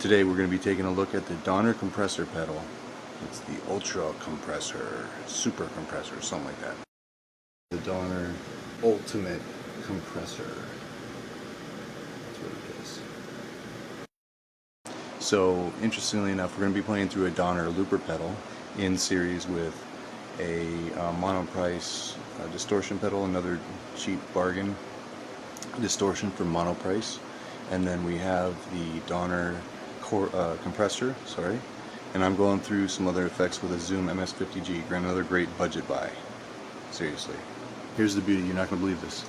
Today we're going to be taking a look at the Donner compressor pedal. It's the Ultra compressor, Super compressor, something like that. The Donner Ultimate compressor. That's what it is. So, interestingly enough, we're going to be playing through a Donner looper pedal in series with a monoprice distortion pedal, another cheap bargain distortion for monoprice, and then we have the Donner compressor, and I'm going through some other effects with a Zoom MS50G. Another great budget buy. Seriously. Here's the beauty, you're not going to believe this.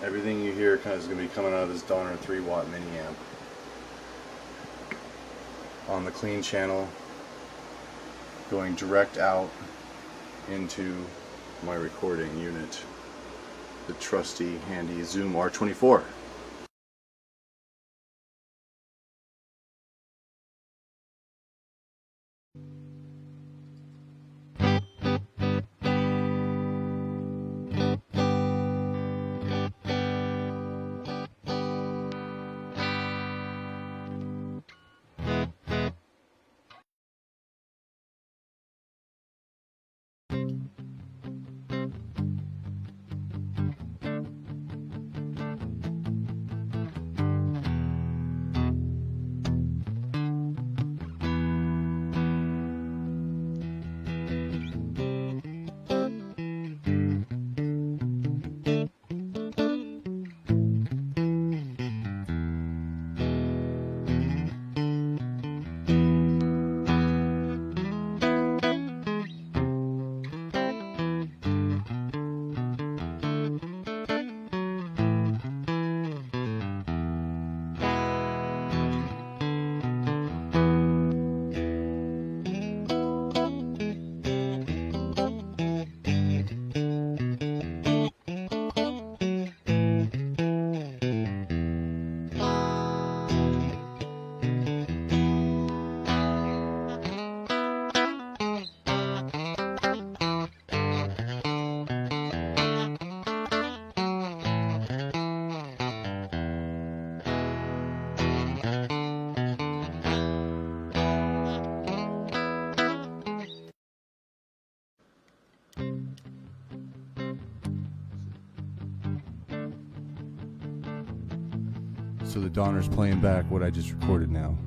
Everything you hear is going to be coming out of this Donner 3-watt mini amp on the clean channel, going direct out into my recording unit, the trusty, handy Zoom R24. So the Donner's playing back what I just recorded now.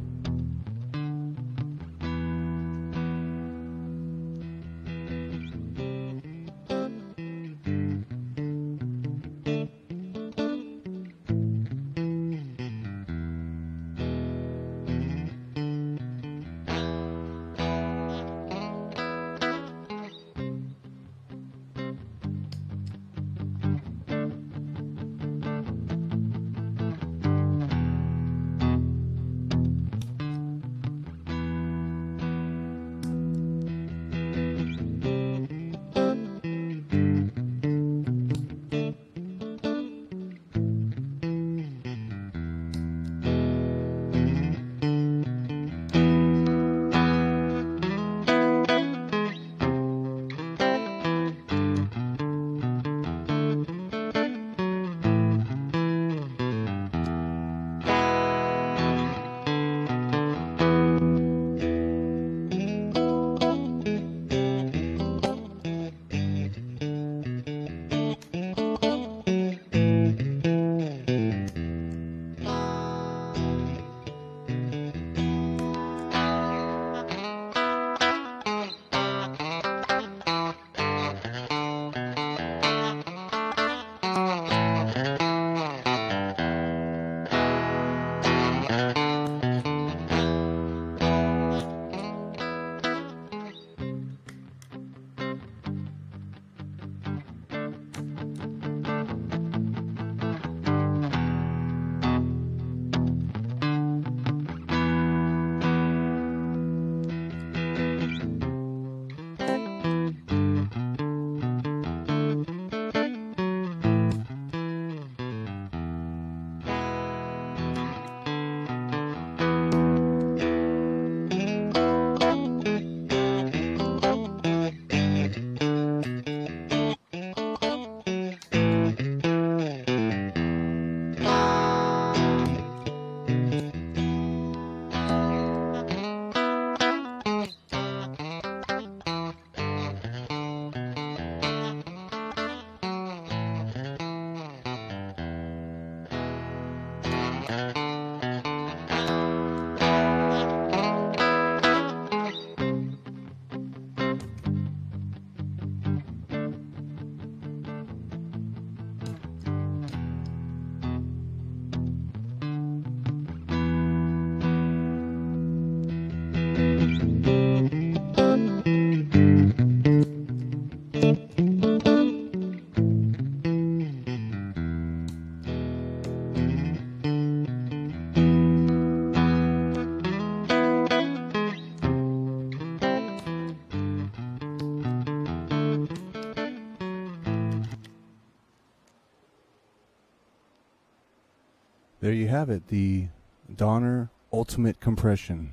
There you have it, the Donner Ultimate Compression.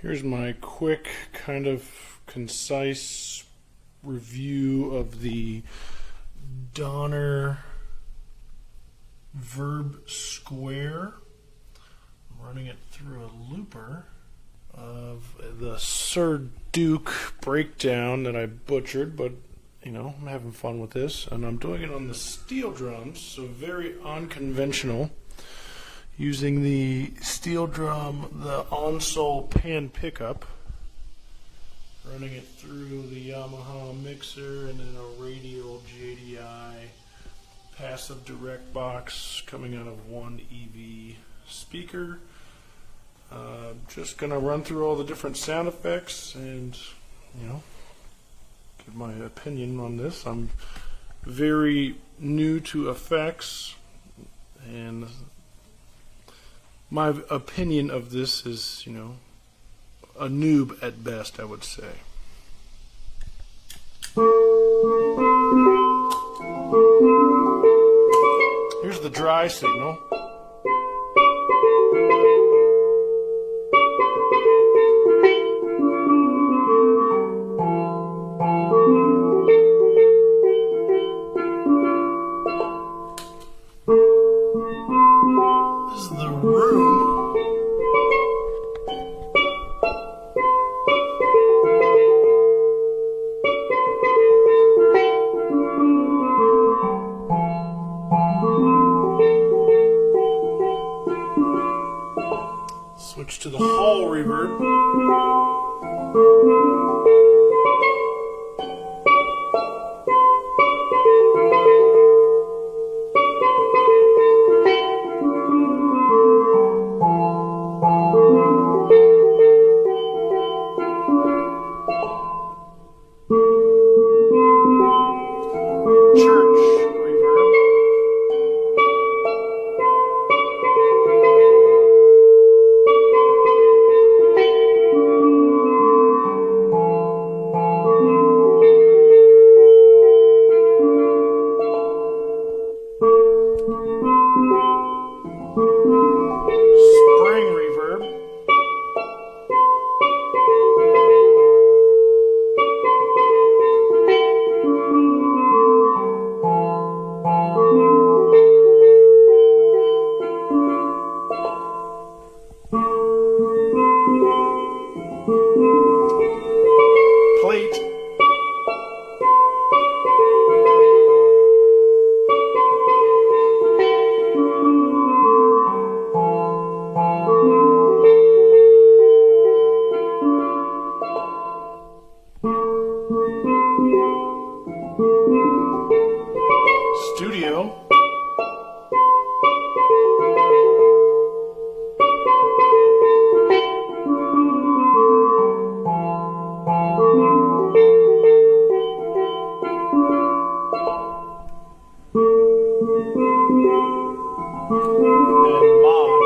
Here's my quick, kind of concise review of the Donner Verb Square. I'm running it through a looper of the Sir Duke breakdown that I butchered, but you know, I'm having fun with this, and I'm doing it on the steel drums, so very unconventional, using the steel drum, the Onsole pan pickup, running it through the Yamaha mixer, and then a radial JDI passive direct box coming out of one EV speaker. Just gonna run through all the different sound effects and, you know, give my opinion on this. I'm very new to effects, and my opinion of this is, you know, a noob at best, I would say. Here's the dry signal. This is the room. Switch to the hall reverb. Studio. And mod.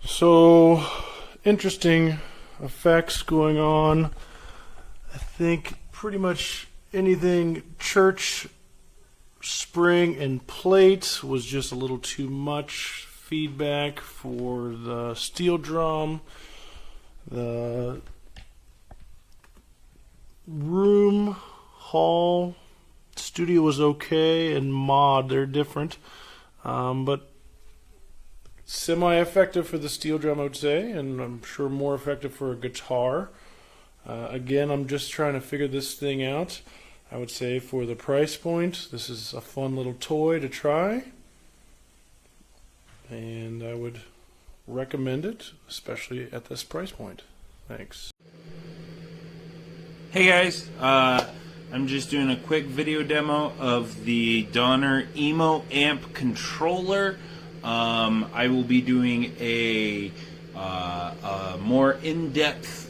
So, interesting effects going on. I think pretty much anything church, spring, and plate was just a little too much feedback for the steel drum. The room, hall, studio was okay, and mod, they're different. But semi-effective for the steel drum, I would say, and I'm sure more effective for a guitar. Again, I'm just trying to figure this thing out. I would say for the price point, this is a fun little toy to try, and I would recommend it, especially at this price point. Thanks. Hey guys, I'm just doing a quick video demo of the Donner Emo Amp controller. I will be doing a more in-depth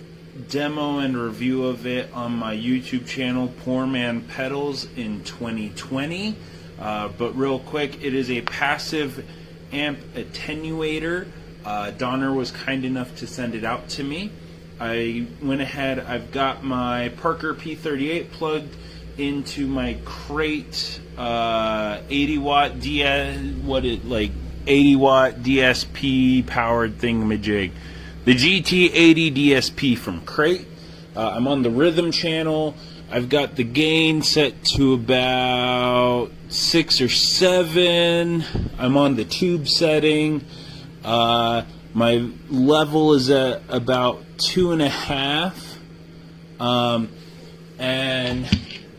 demo and review of it on my YouTube channel, Poor Man Pedals, in 2020. But real quick, it is a passive amp attenuator. Donner was kind enough to send it out to me. I went ahead, I've got my Parker P38 plugged into my Crate 80 watt 80 watt DSP powered thingamajig. The GT80 DSP from Crate. I'm on the rhythm channel. I've got the gain set to about 6 or 7. I'm on the tube setting. My level is at about 2.5. And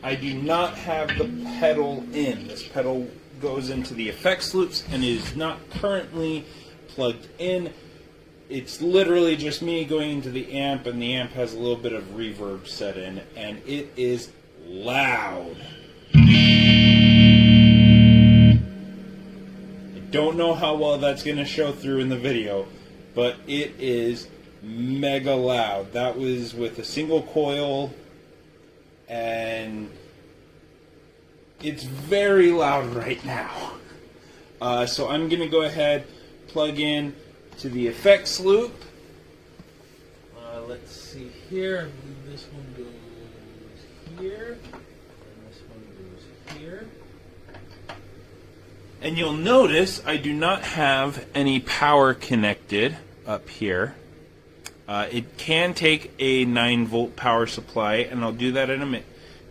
I do not have the pedal in. This pedal goes into the effects loops and is not currently plugged in. It's literally just me going into the amp, and the amp has a little bit of reverb set in, and it is loud. I don't know how well that's going to show through in the video, but it is mega loud. That was with a single coil, and it's very loud right now. So I'm going to go ahead, plug in to the effects loop. Let's see here. I believe this one goes here, and this one goes here. And you'll notice I do not have any power connected up here. It can take a 9-volt power supply, and I'll do that in a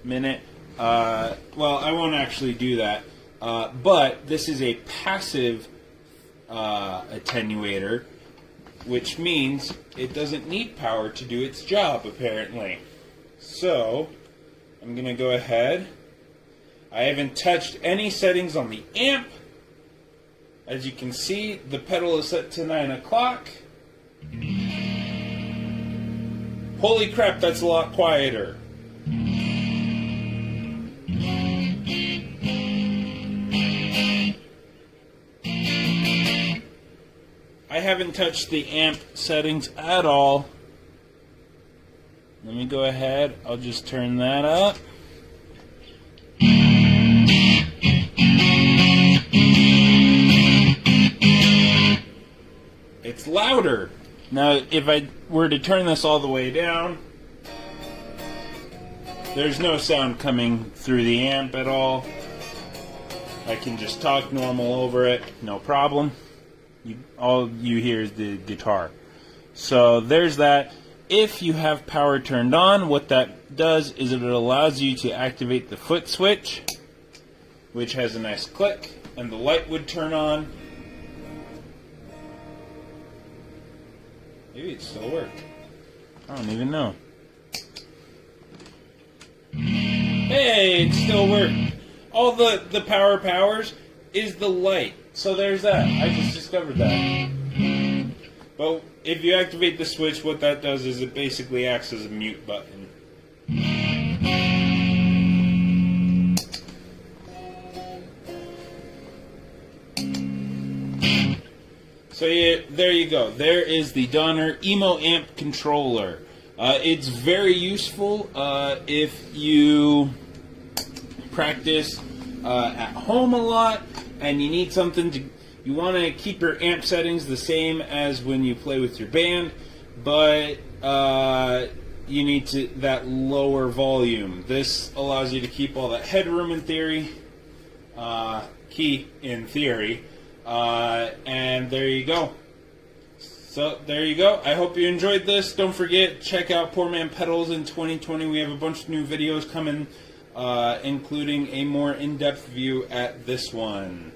minute. Well, I won't actually do that. But this is a passive attenuator, which means it doesn't need power to do its job, apparently. So I'm going to go ahead. I haven't touched any settings on the amp. As you can see, the pedal is set to 9 o'clock. Holy crap, that's a lot quieter. I haven't touched the amp settings at all. Let me go ahead. I'll just turn that up. It's louder. Now, if I were to turn this all the way down, there's no sound coming through the amp at all. I can just talk normal over it, no problem. All you hear is the guitar. So there's that. If you have power turned on, what that does is it allows you to activate the foot switch, which has a nice click, and the light would turn on. Maybe it still works. I don't even know. Hey, it still worked. All the power powers is the light. So there's that. I just discovered that. But if you activate the switch, what that does is it basically acts as a mute button. So yeah, there you go. There is the Donner Emo Amp controller. It's very useful if you practice at home a lot and you need something to, you want to keep your amp settings the same as when you play with your band, but you need that lower volume. This allows you to keep all that headroom in theory, and there you go. So there you go. I hope you enjoyed this. Don't forget, check out Poor Man Pedals in 2020. We have a bunch of new videos coming, including a more in-depth view at this one.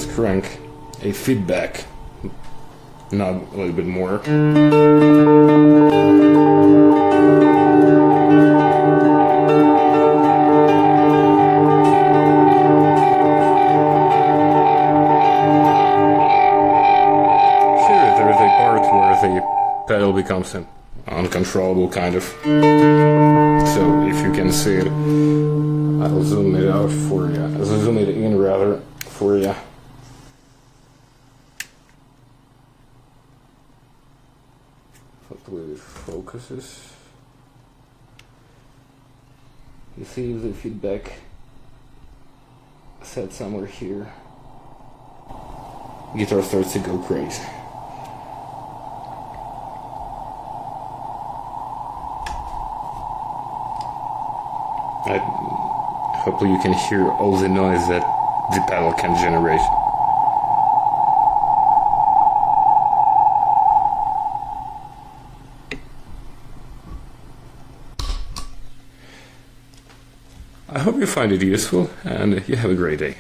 let's crank a feedback knob a little bit more. Here there is a part where the pedal becomes uncontrollable kind of. So if you can see it, I'll zoom it out for you. I'll zoom it in rather for you. Hopefully it focuses. You see the feedback set somewhere here. Guitar starts to go crazy. Hopefully you can hear all the noise that the pedal can generate. I hope you find it useful and you have a great day.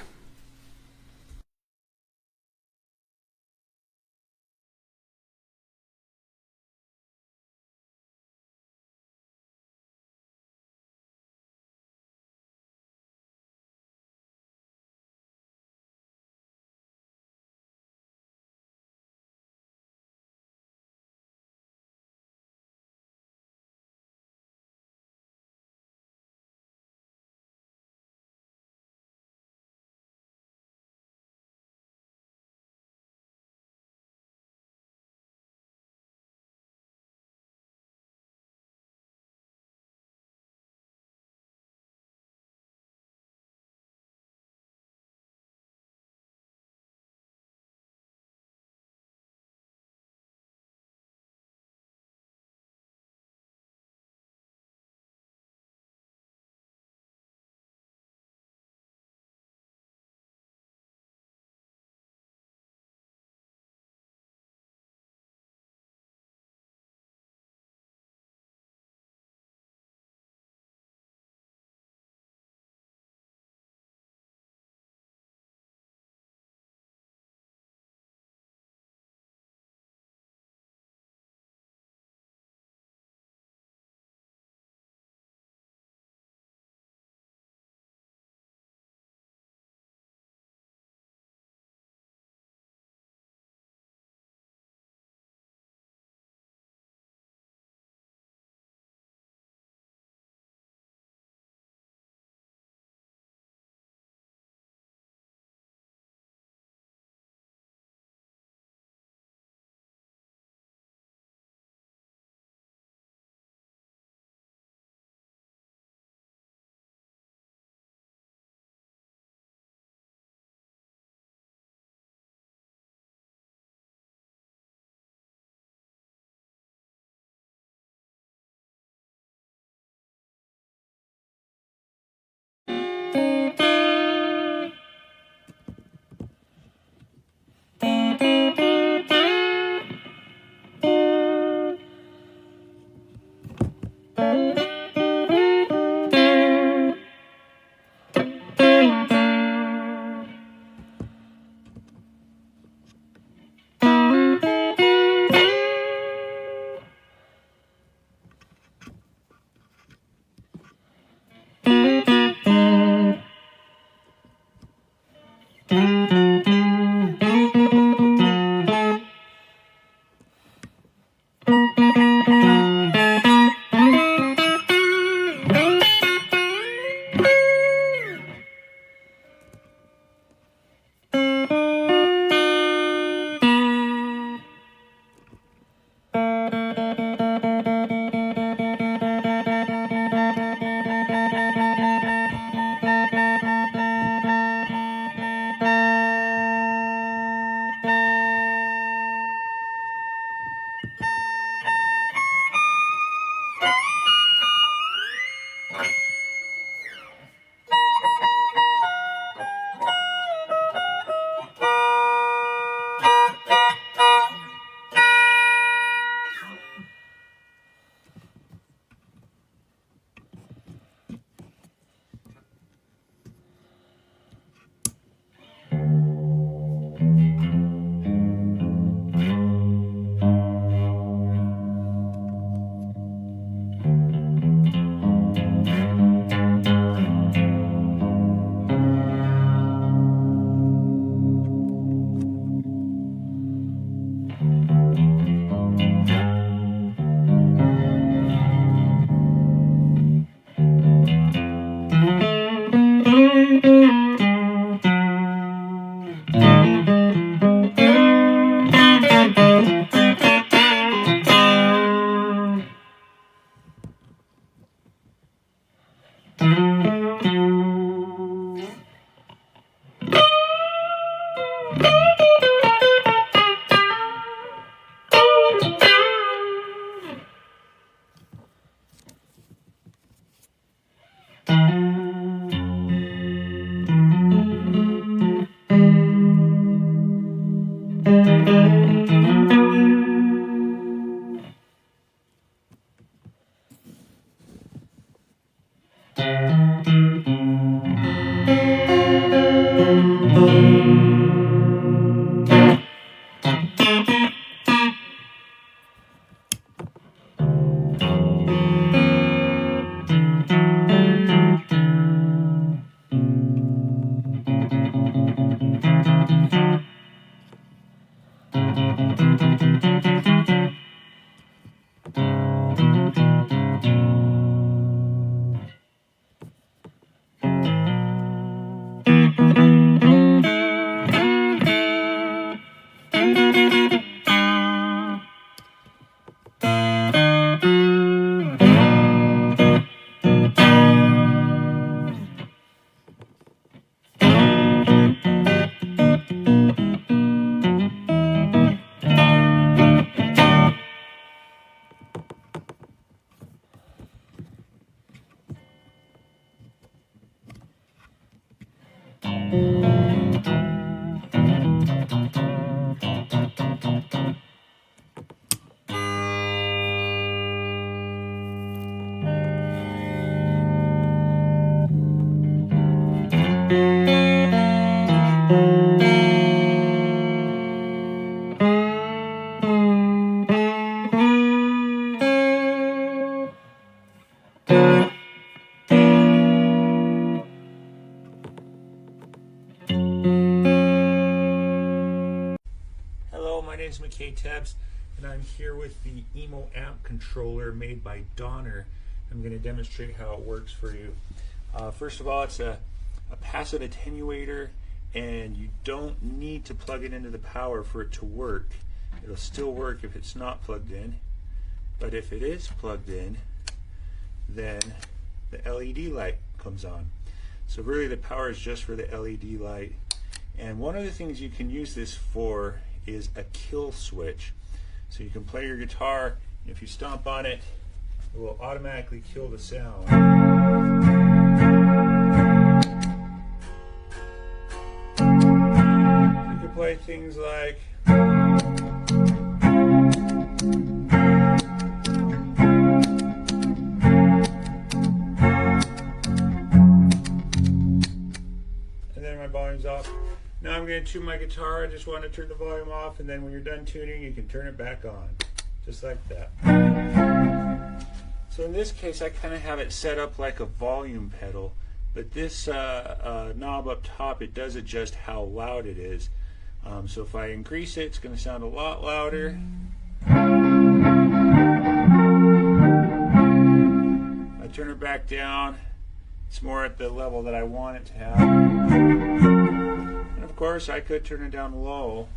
name is McKay Tebbs, and I'm here with the Emo amp controller made by Donner. I'm going to demonstrate how it works for you. First of all, it's a passive attenuator, and you don't need to plug it into the power for it to work. It'll still work if it's not plugged in, but if it is plugged in, then the LED light comes on. So really the power is just for the LED light. And one of the things you can use this for is a kill switch. So you can play your guitar, and if you stomp on it, it will automatically kill the sound. You can play things like volume's off. Now I'm going to tune my guitar. I just want to turn the volume off, and then when you're done tuning, you can turn it back on. Just like that. So in this case, I kind of have it set up like a volume pedal, but this knob up top, it does adjust how loud it is. So if I increase it, it's going to sound a lot louder. I turn it back down, it's more at the level that I want it to have. And of course, I could turn it down low.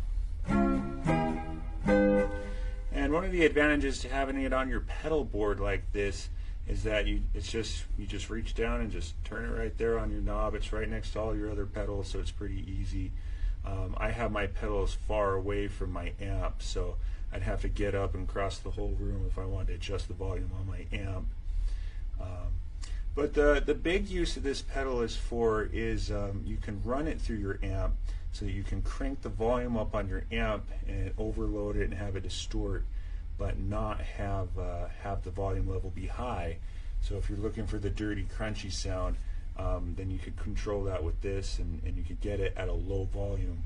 And one of the advantages to having it on your pedal board like this is that you just reach down and just turn it right there on your knob. It's right next to all your other pedals, so it's pretty easy. I have my pedals far away from my amp, so I'd have to get up and cross the whole room if I wanted to adjust the volume on my amp. But the big use of this pedal is you can run it through your amp, so that you can crank the volume up on your amp and overload it and have it distort, but not have the volume level be high. So if you're looking for the dirty, crunchy sound, then you could control that with this, and you could get it at a low volume,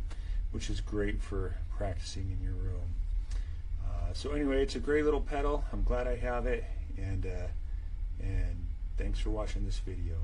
which is great for practicing in your room. So anyway, it's a great little pedal. I'm glad I have it, and thanks for watching this video.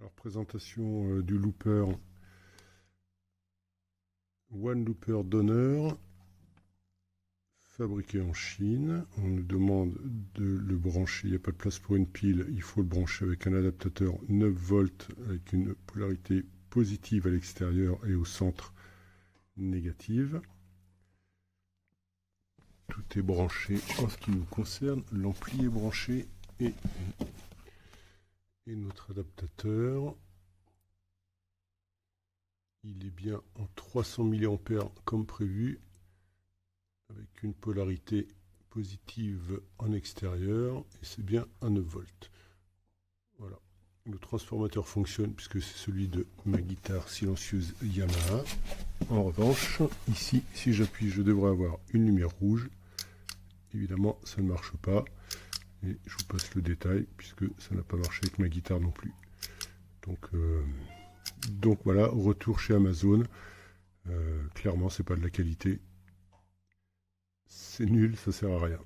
Alors, présentation du looper. One Looper Donner, fabriqué en Chine. On nous demande de le brancher. Il n'y a pas de place pour une pile. Il faut le brancher avec un adaptateur 9 volts avec une polarité positive à l'extérieur et au centre négative. Tout est branché en ce qui nous concerne. L'ampli est branché et notre adaptateur. Il est bien en 300 mA comme prévu, avec une polarité positive en extérieur, et c'est bien un 9 volts. Voilà. Le transformateur fonctionne puisque c'est celui de ma guitare silencieuse Yamaha. En revanche, ici, si j'appuie, je devrais avoir une lumière rouge. Évidemment, ça ne marche pas. Et je vous passe le détail, puisque ça n'a pas marché avec ma guitare non plus. Donc voilà, retour chez Amazon. Clairement, c'est pas de la qualité. C'est nul, ça sert à rien.